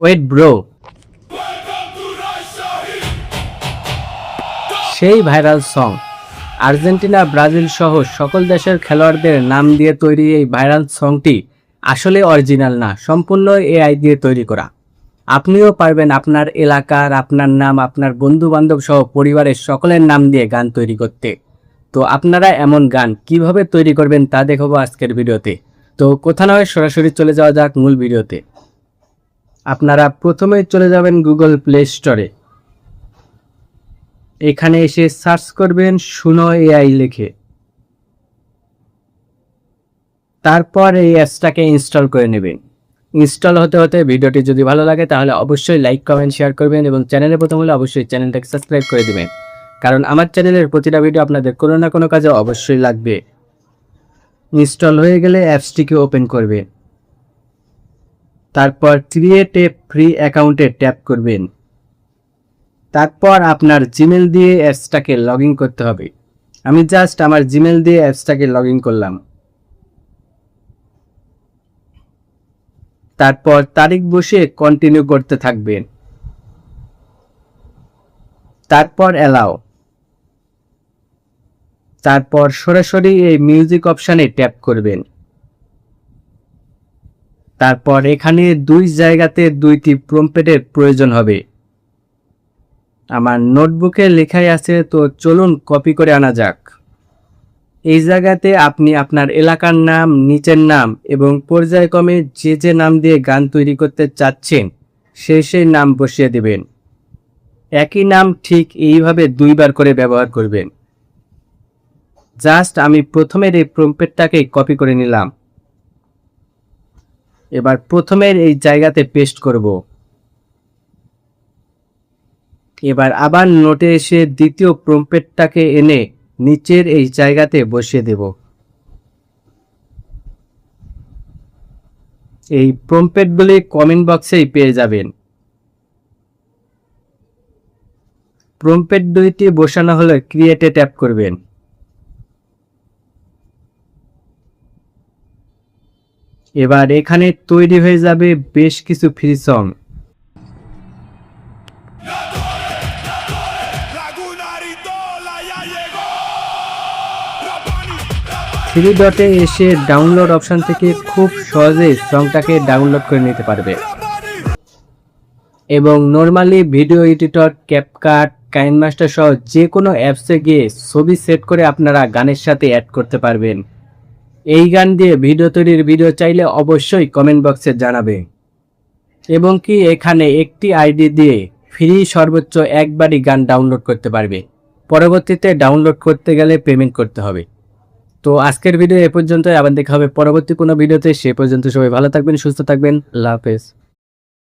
Wait bro, সেই viral song Argentina, Brazil সহ সকল দেশের খেলোয়াড়দের নাম দিয়ে তৈরি এই ভাইরাল সংটি আসলে অরিজিনাল না, সম্পূর্ণ এআই দিয়ে তৈরি করা। আপনিও পারবেন আপনার এলাকার, আপনার নাম, আপনার বন্ধু বান্ধব সহ পরিবারের সকলের নাম দিয়ে গান তৈরি করতে। তো আপনারা এমন গান কিভাবে তৈরি করবেন তা দেখাবো আজকের ভিডিওতে। তো কোথা নয়, সরাসরি চলে যাওয়া যাক মূল ভিডিওতে। আপনারা প্রথমে চলে যাবেন গুগল প্লে স্টোরে। এখানে এসে সার্চ করবেন সুনো এআই লিখে। তারপর এই অ্যাপসটাকে ইনস্টল করে নেবেন। ইনস্টল হতে হতে ভিডিওটি যদি ভালো লাগে তাহলে অবশ্যই লাইক, কমেন্ট, শেয়ার করবেন এবং চ্যানেলে প্রথম হলে অবশ্যই চ্যানেলটাকে সাবস্ক্রাইব করে দিবেন, কারণ আমার চ্যানেলের প্রতিটা ভিডিও আপনাদের কোনো না কোনো কাজে অবশ্যই লাগবে। ইনস্টল হয়ে গেলে অ্যাপসটিকে ওপেন করবে। তারপর ক্রিয়েট এ ফ্রি অ্যাকাউন্টে ট্যাপ করবেন। তারপর আপনার জিমেল দিয়ে অ্যাপসটাকে লগ ইন করতে হবে। আমি জাস্ট আমার জিমেল দিয়ে অ্যাপসটাকে লগ ইন করলাম। তারপর তারিখ বসে কন্টিনিউ করতে থাকবেন। তারপর অ্যালাও। তারপর সরাসরি এই মিউজিক অপশানে ট্যাপ করবেন। তারপর এখানে দুই জায়গাতে দুইটি প্রম্পটের প্রয়োজন হবে। আমার নোটবুকে লেখাই আছে, তো চলুন কপি করে আনা যাক। এই জায়গাতে আপনি আপনার এলাকার নাম, নিচের নাম এবং পর্যায়ক্রমে যে যে নাম দিয়ে গান তৈরি করতে চাচ্ছেন সেই নাম বসিয়ে দেবেন। একই নাম ঠিক এইভাবে দুইবার করে ব্যবহার করবেন। জাস্ট আমি প্রথমের এই প্রম্পটটাকে কপি করে নিলাম। এবার প্রথমের এই জায়গাতে পেস্ট করব। এবার আবার নোটে এসে দ্বিতীয় প্রম্পটটাকে এনে নিচের এই জায়গাতে বসিয়ে দেব। এই প্রম্পটগুলি কমেন্ট বক্সেই পেয়ে যাবেন। প্রম্পট দুইটি বসানো হলে ক্রিয়েটে ট্যাপ করবেন। এবার এখানে তৈরি হয়ে যাবে বেশ কিছু ফ্রি সং। থ্রি ডটে এসে ডাউনলোড অপশন থেকে খুব সহজেই সংটাকে ডাউনলোড করে নিতে পারবে এবং normally video editor, CapCut, KineMaster সহ যে কোনো অ্যাপসে গিয়ে ছবি সেট করে আপনারা গানের সাথে অ্যাড করতে পারবেন। এই গান দিয়ে ভিডিও তৈরির ভিডিও চাইলে অবশ্যই কমেন্ট বক্সে জানাবে এবং কি এখানে একটি আইডি দিয়ে ফ্রি সর্বোচ্চ একবারই গান ডাউনলোড করতে পারবে। পরবর্তীতে ডাউনলোড করতে গেলে পেমেন্ট করতে হবে। তো আজকের ভিডিও এ পর্যন্তই, আবার দেখা হবে পরবর্তী কোনো ভিডিওতে। সে পর্যন্ত সবাই ভালো থাকবেন, সুস্থ থাকবেন। আল্লাহ হাফেজ।